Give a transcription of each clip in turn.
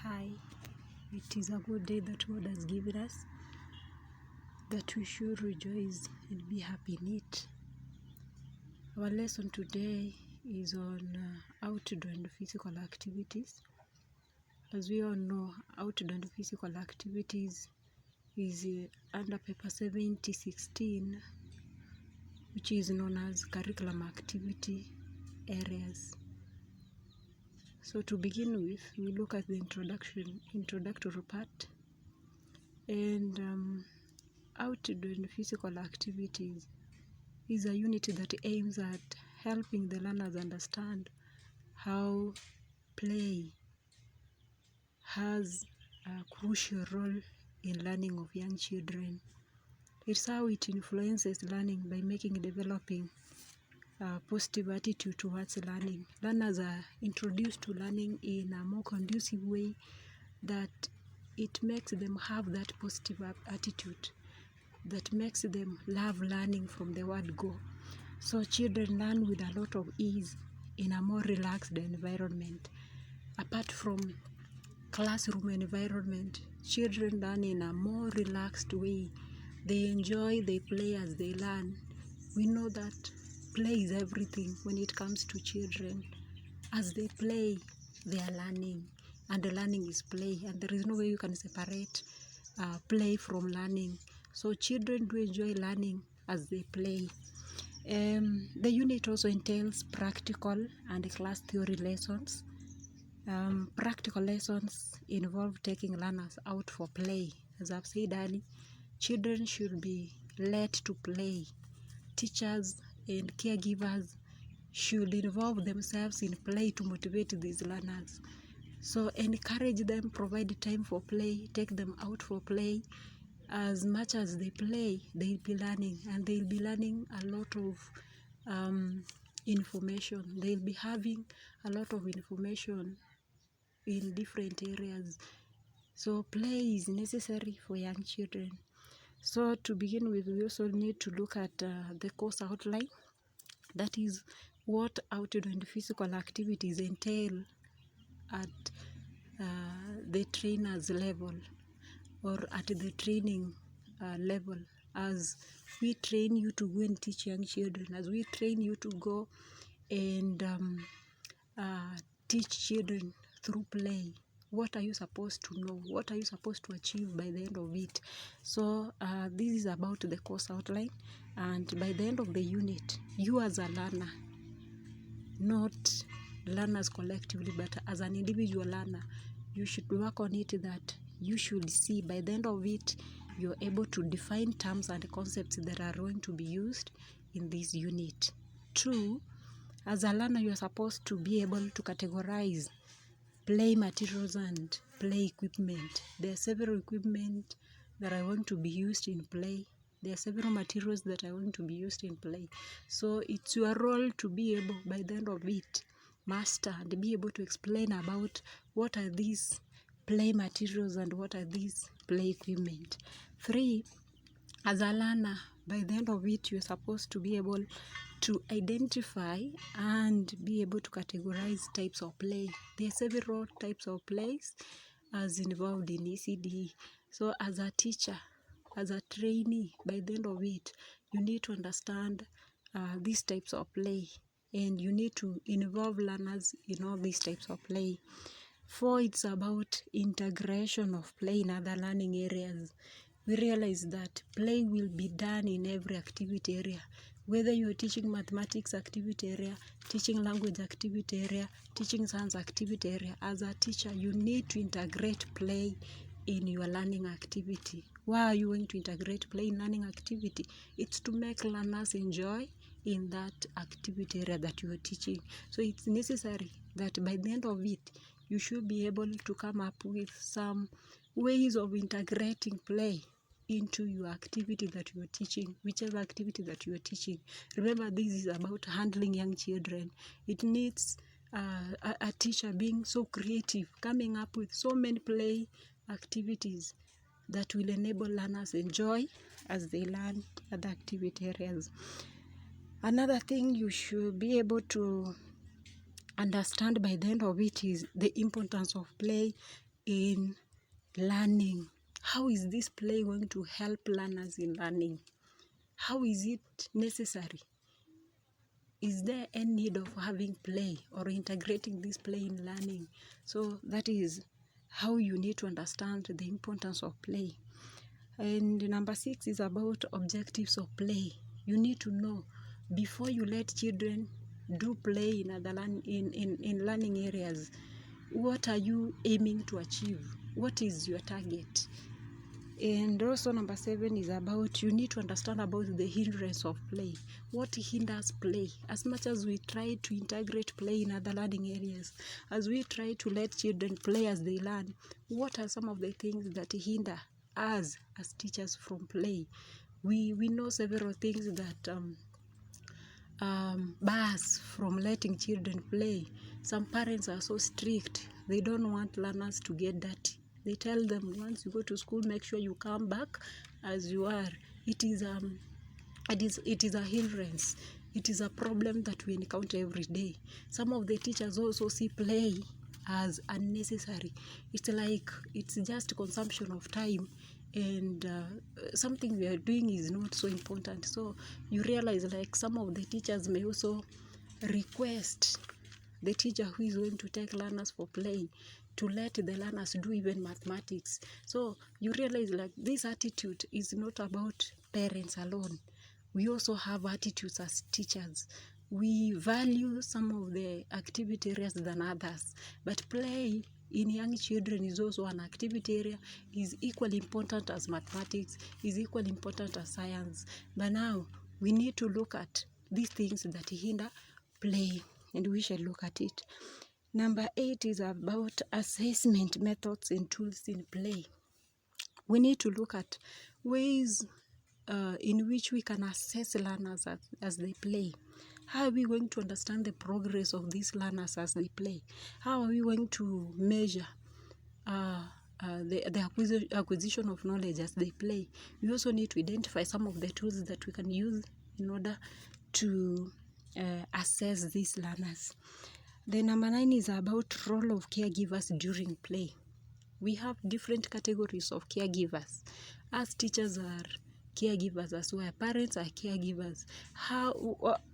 Hi, it is a good day that God has given us, that we should rejoice and be happy in it. Our lesson today is on outdoor and physical activities. As we all know, outdoor and physical activities is under paper 7016, which is known as curriculum activity areas. So to begin with, we look at the introductory part, and outdoor and physical activities is a unit that aims at helping the learners understand how play has a crucial role in learning of young children. It's how it influences learning by developing a positive attitude towards learning. Learners are introduced to learning in a more conducive way that it makes them have that positive attitude that makes them love learning from the word go. So children learn with a lot of ease in a more relaxed environment. Apart from classroom environment, children learn in a more relaxed way. They enjoy, they play as they learn. We know that play is everything when it comes to children. As they play, they are learning, and the learning is play, and there is no way you can separate play from learning. So children do enjoy learning as they play. The unit also entails practical and class theory lessons. Practical lessons involve taking learners out for play. As I've said earlier, children should be led to play. Teachers and caregivers should involve themselves in play to motivate these learners. So encourage them, provide time for play, take them out for play. As much as they play, they'll be learning, and they'll be learning a lot of information. They'll be having a lot of information in different areas. So play is necessary for young children. So to begin with, we also need to look at the course outline. That is what outdoor and physical activities entail at the trainer's level, or at the training level. As we train you to go and teach young children, as we train you to go and teach children through play, what are you supposed to know? What are you supposed to achieve by the end of it? So this is about the course outline, and by the end of the unit, you as a learner, not learners collectively, but as an individual learner, you should work on it, that you should see by the end of it, you're able to define terms and concepts that are going to be used in this unit. 2, as a learner, you're supposed to be able to categorize play materials and play equipment. There are several equipment that are going to be used in play. There are several materials that are going to be used in play. So it's your role to be able, by the end of it, master and be able to explain about what are these play materials and what are these play equipment. 3, as a learner, by the end of it, you're supposed to be able to identify and be able to categorize types of play. There are several types of plays as involved in ECD. So as a teacher, as a trainee, by the end of it, you need to understand these types of play, and you need to involve learners in all these types of play. 4, it's about integration of play in other learning areas. We realize that play will be done in every activity area. Whether you're teaching mathematics activity area, teaching language activity area, teaching science activity area, as a teacher, you need to integrate play in your learning activity. Why are you going to integrate play in learning activity? It's to make learners enjoy in that activity area that you are teaching. So it's necessary that by the end of it, you should be able to come up with some ways of integrating play into your activity that you are teaching, whichever activity that you are teaching. Remember, this is about handling young children. It needs a teacher being so creative, coming up with so many play activities that will enable learners enjoy as they learn other activity areas. Another thing you should be able to understand by the end of it is the importance of play in learning. How is this play going to help learners in learning? How is it necessary? Is there any need of having play or integrating this play in learning? So that is how you need to understand the importance of play. And number 6 is about objectives of play. You need to know before you let children do play in other in learning areas, what are you aiming to achieve? What is your target? And also number 7 is about, you need to understand about the hindrance of play. What hinders play? As much as we try to integrate play in other learning areas, as we try to let children play as they learn, what are some of the things that hinder us as teachers from play? We know several things that bars from letting children play. Some parents are so strict, they don't want learners to get dirty. They tell them, once you go to school, make sure you come back as you are. It is a hindrance. It is a problem that we encounter every day. Some of the teachers also see play as unnecessary. It's like it's just consumption of time, and something we are doing is not so important. So you realize, like, some of the teachers may also request the teacher who is going to take learners for play to let the learners do even mathematics. So you realize, like, this attitude is not about parents alone. We also have attitudes as teachers. We value some of the activity areas than others, but play in young children is also an activity area, is equally important as mathematics, is equally important as science. But now we need to look at these things that hinder play, and we shall look at it. Number 8 is about assessment methods and tools in play. We need to look at ways in which we can assess learners as they play. How are we going to understand the progress of these learners as they play? How are we going to measure the acquisition of knowledge as they play? We also need to identify some of the tools that we can use in order to assess these learners. The number 9 is about role of caregivers during play. We have different categories of caregivers. As teachers are caregivers as well, parents are caregivers. How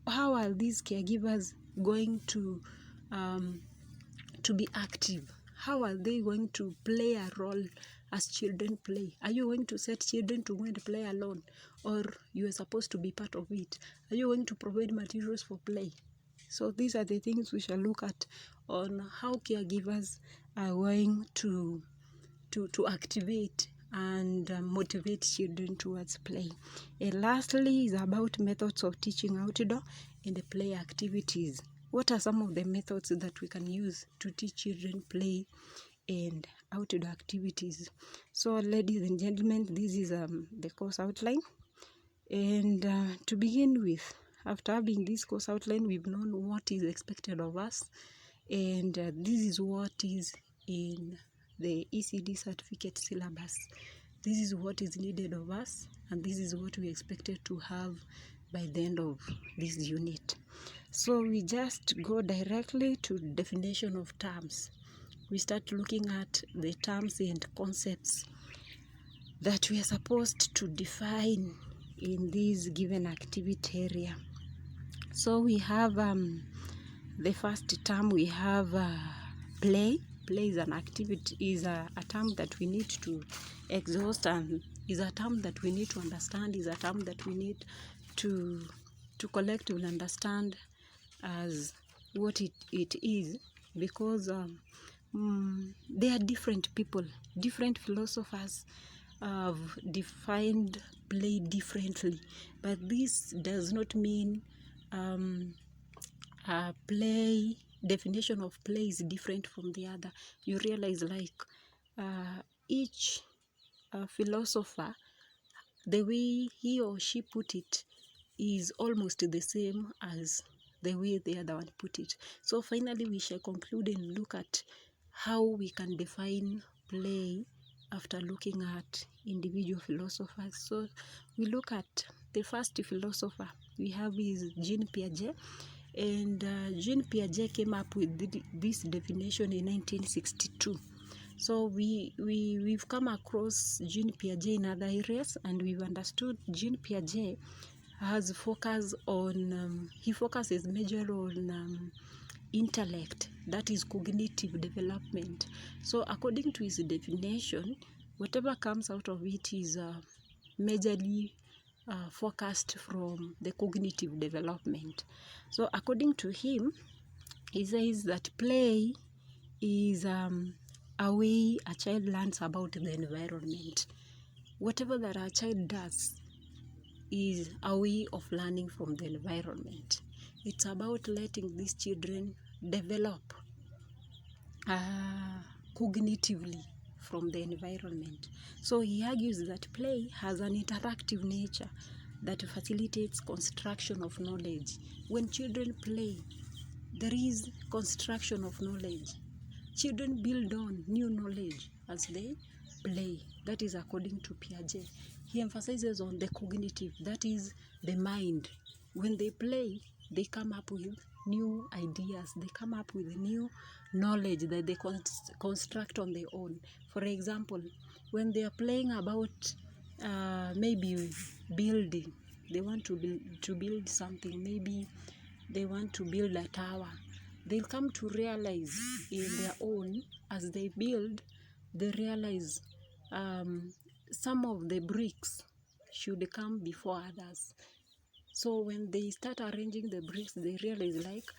are these caregivers going to be active? How are they going to play a role as children play? Are you going to set children to go and play alone, or you are supposed to be part of it? Are you going to provide materials for play? So these are the things we shall look at on how caregivers are going to activate and motivate children towards play. And lastly is about methods of teaching outdoor and the play activities. What are some of the methods that we can use to teach children play and outdoor activities? So ladies and gentlemen, this is the course outline. And to begin with, after having this course outline, we've known what is expected of us, and this is what is in the ECD certificate syllabus. This is what is needed of us, and this is what we expected to have by the end of this unit. So we just go directly to definition of terms. We start looking at the terms and concepts that we are supposed to define in this given activity area. So we have the first term, we have play. Play is an activity, is a term that we need to exhaust, and is a term that we need to understand, is a term that we need to collectively understand as what it is, because there are different people, different philosophers have defined play differently, but this does not mean play definition of play is different from the other. You realize, like, each philosopher, the way he or she put it is almost the same as the way the other one put it. So finally we shall conclude and look at how we can define play after looking at individual philosophers. So we look at the first philosopher we have is Jean Piaget, and Jean Piaget came up with this definition in 1962. So we've come across Jean Piaget in other areas, and we've understood Jean Piaget has focus on he focuses major on intellect, that is cognitive development. So according to his definition, whatever comes out of it is majorly focused from the cognitive development. So according to him, he says that play is a way a child learns about the environment. Whatever that a child does is a way of learning from the environment. It's about letting these children develop cognitively from the environment. So he argues that play has an interactive nature that facilitates construction of knowledge. When children play, there is construction of knowledge. Children build on new knowledge as they play. That is according to Piaget. He emphasizes on the cognitive, that is the mind. When they play, they come up with new ideas. They come up with new knowledge that they construct on their own. For example, when they are playing about maybe building, they want to build something. Maybe they want to build a tower. They'll come to realize in their own, as they build, they realize some of the bricks should come before others. So when they start arranging the bricks, they realize like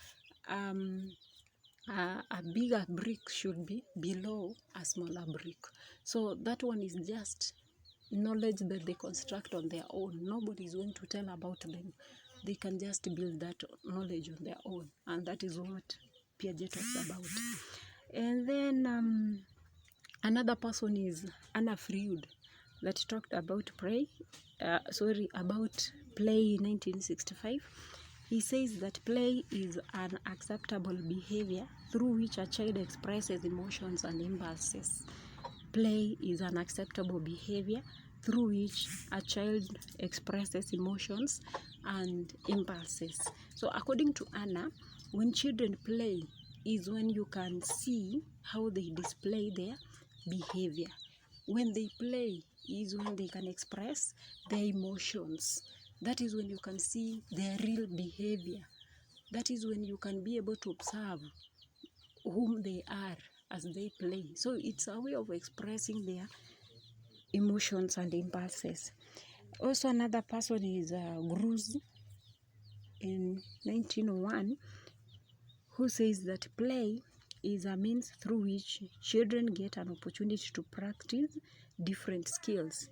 a bigger brick should be below a smaller brick. So that one is just knowledge that they construct on their own. Nobody is going to tell about them. They can just build that knowledge on their own, and that is what Piaget talks about. And then another person is Anna Freud, that talked about play in 1965. He says that play is an acceptable behavior through which a child expresses emotions and impulses. Play is an acceptable behavior through which a child expresses emotions and impulses. So according to Anna, when children play is when you can see how they display their behavior. When they play is when they can express their emotions. That is when you can see their real behavior. That is when you can be able to observe whom they are as they play. So it's a way of expressing their emotions and impulses. Also, another person is Gruz in 1901, who says that play is a means through which children get an opportunity to practice different skills.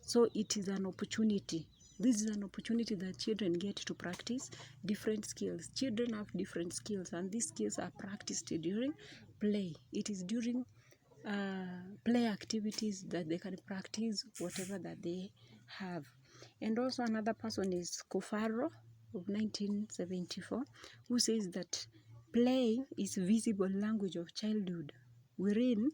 So it is an opportunity. This is an opportunity that children get to practice different skills. Children have different skills, and these skills are practiced during play. It is during play activities that they can practice whatever that they have. And also another person is Cofaro of 1974, who says that play is visible language of childhood, wherein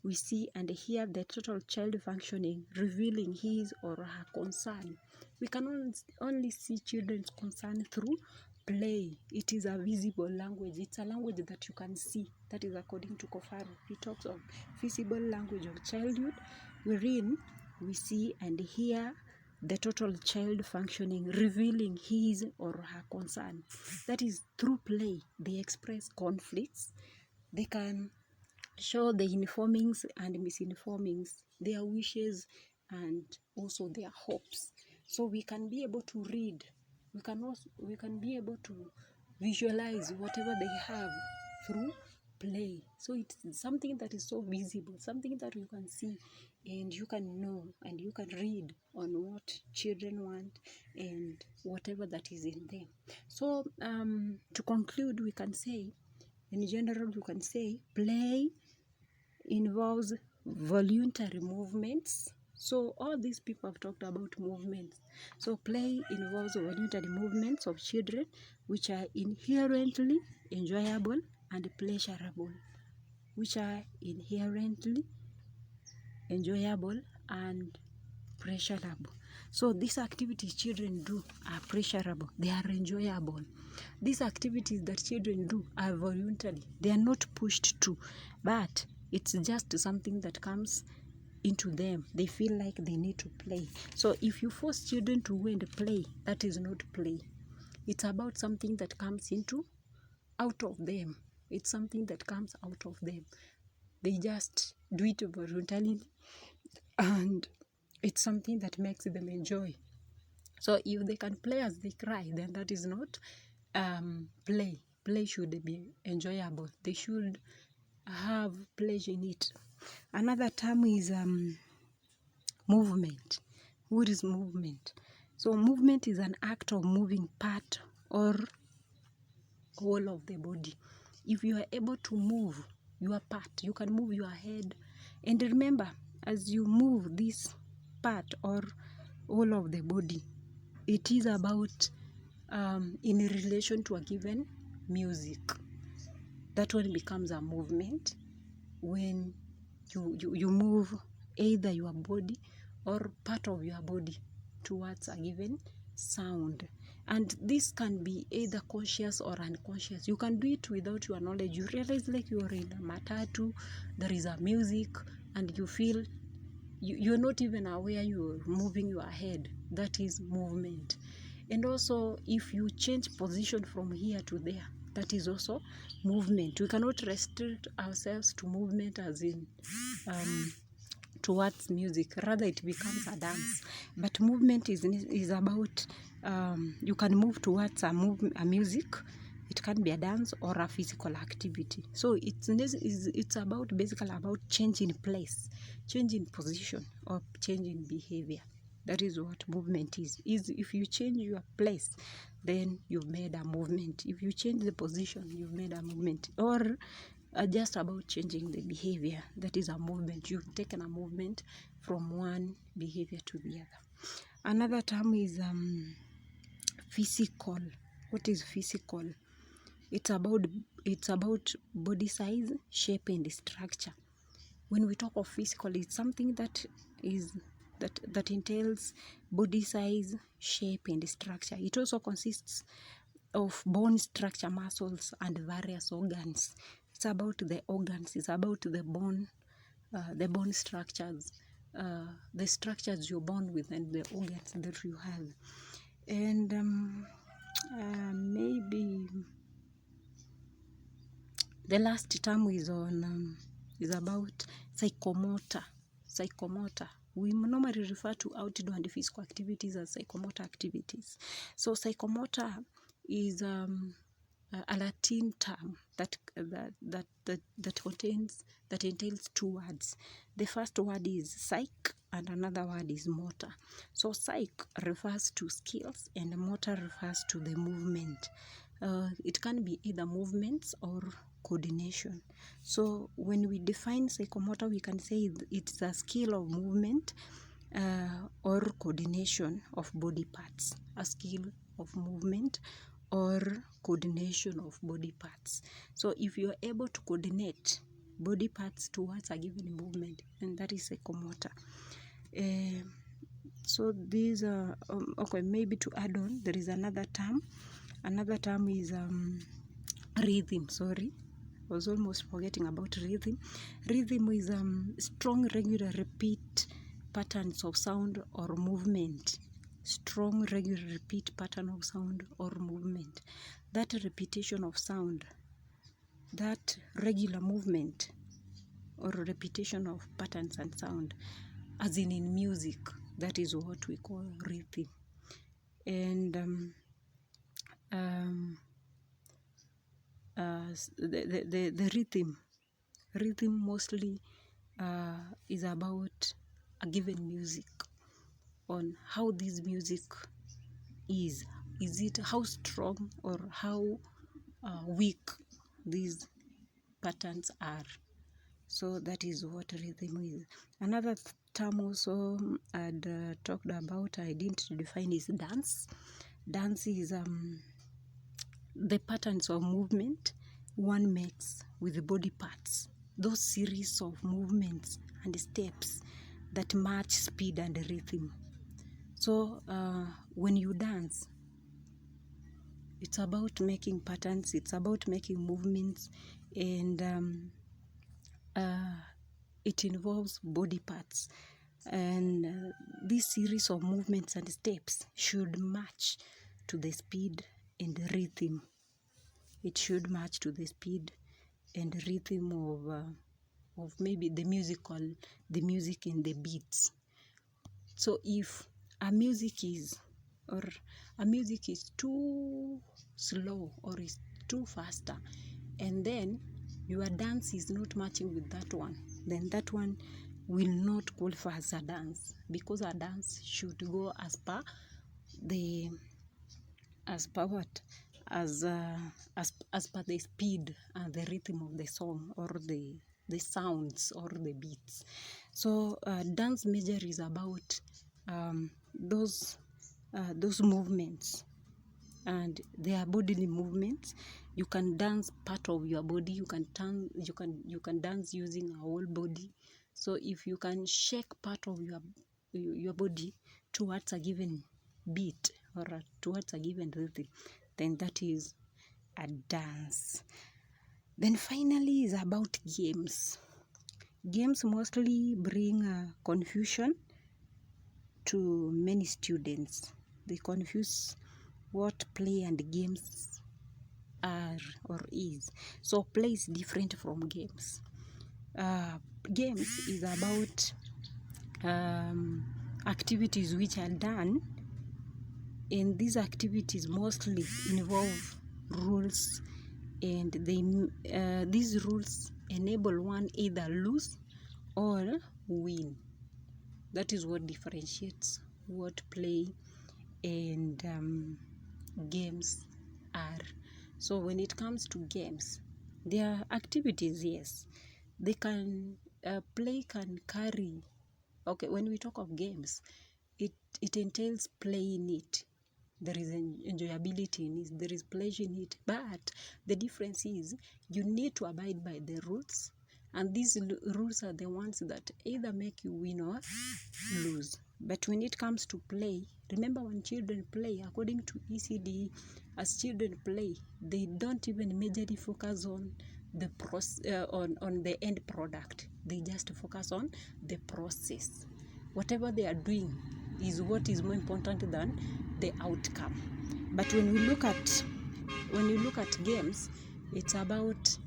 we see and hear the total child functioning, revealing his or her concern. We can only see children's concern through play. It is a visible language. It's a language that you can see. That is according to Cofaro. He talks of visible language of childhood, wherein we see and hear the total child functioning, revealing his or her concern. That is through play. They express conflicts. They can show the informings and misinformings, their wishes and also their hopes. So we can be able to read. We can be able to visualize whatever they have through play. So it's something that is so visible, something that you can see and you can know and you can read on what children want and whatever that is in them. So to conclude, we can say, in general, you can say play involves voluntary movements. So all these people have talked about movements. So play involves voluntary movements of children which are inherently enjoyable and pleasurable. So these activities children do are pleasurable, they are enjoyable. These activities that children do are voluntary, they are not pushed to, but It's just something that comes into them. They feel like they need to play. So if you force children to go and play, that is not play. It's about something that comes out of them. It's something that comes out of them. They just do it voluntarily, and it's something that makes them enjoy. So if they can play as they cry, then that is not play. Play should be enjoyable. They should have pleasure in it. Another term is movement. What is movement? So movement is an act of moving part or whole of the body. If you are able to move your part, you can move your head. And remember, as you move this part or whole of the body, it is about in relation to a given music. That one becomes a movement when you move either your body or part of your body towards a given sound. And this can be either conscious or unconscious. You can do it without your knowledge. You realize like you're in a matatu, there is a music, and you feel you're not even aware you're moving your head. That is movement. And also, if you change position from here to there, that is also movement. We cannot restrict ourselves to movement as in towards music. Rather, it becomes a dance. But movement is about you can move towards a music. It can be a dance or a physical activity. So it's about basically about changing place, changing position, or changing behavior. That is what movement is. If you change your place, then you've made a movement. If you change the position, you've made a movement. Or just about changing the behavior, that is a movement. You've taken a movement from one behavior to the other. Another term is physical. What is physical? It's about body size, shape, and structure. When we talk of physical, it's something that entails body size, shape, and structure. It also consists of bone structure, muscles, and various organs. It's about the organs. It's about the bone structures, the structures you're born with, and the organs that you have. And maybe the last term is about psychomotor. Psychomotor. We normally refer to outdoor and physical activities as psychomotor activities. So psychomotor is a Latin term that entails two words. The first word is psych, and another word is motor. So psych refers to skills, and motor refers to the movement. It can be either movements or coordination. So when we define psychomotor, we can say it's a skill of movement or coordination of body parts. A skill of movement or coordination of body parts. So if you're able to coordinate body parts towards a given movement, then that is psychomotor. So these are okay. Maybe to add on, there is another term. Another term is rhythm. Sorry, I was almost forgetting about rhythm. Rhythm is strong, regular, repeat patterns of sound or movement. Strong, regular, repeat pattern of sound or movement. That repetition of sound, that regular movement or repetition of patterns and sound, as in music, that is what we call rhythm. And the rhythm mostly is about a given music, on how this music is it how strong or how weak these patterns are. So that is what rhythm is. Another term also I'd talked about, I didn't define, is dance. Dance is the patterns of movement one makes with the body parts, those series of movements and steps that match speed and rhythm. So when you dance, it's about making patterns, it's about making movements, and it involves body parts, and this series of movements and steps should match to the speed and rhythm. It should match to the speed and rhythm of maybe the music and the beats. So if a music is too slow or is too faster, and then your dance is not matching with that one, then that one will not qualify as a dance, because a dance should go as per the speed and the rhythm of the song, or the sounds or the beats. So dance measure is about those movements, and they are bodily movements. You can dance part of your body, you can dance using a whole body. So if you can shake part of your body towards a given beat or towards a given rhythm, then that is a dance. Then finally is about games. Games mostly bring confusion to many students. They confuse what play and games are or is. So play is different from games. Games is about activities which are done, and these activities mostly involve rules, and these rules enable one either lose or win. That is what differentiates what play and games are. So when it comes to games, there are activities, yes, they can play can carry. Okay, when we talk of games, it entails playing it. There is enjoyability in it, there is pleasure in it, but the difference is you need to abide by the rules, and these rules are the ones that either make you win or lose. But when it comes to play, remember, when children play, according to ECD, as children play, they don't even majorly focus on the on the end product. They just focus on the process. Whatever they are doing is what is more important than the outcome. But when you look at games, it's about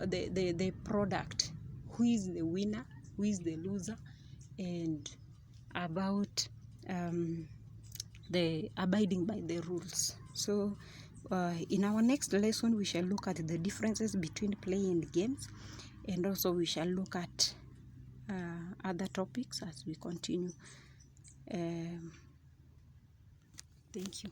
the product, who is the winner, who is the loser, and about the abiding by the rules. So in our next lesson, we shall look at the differences between play and games, and also we shall look at other topics as we continue. Thank you.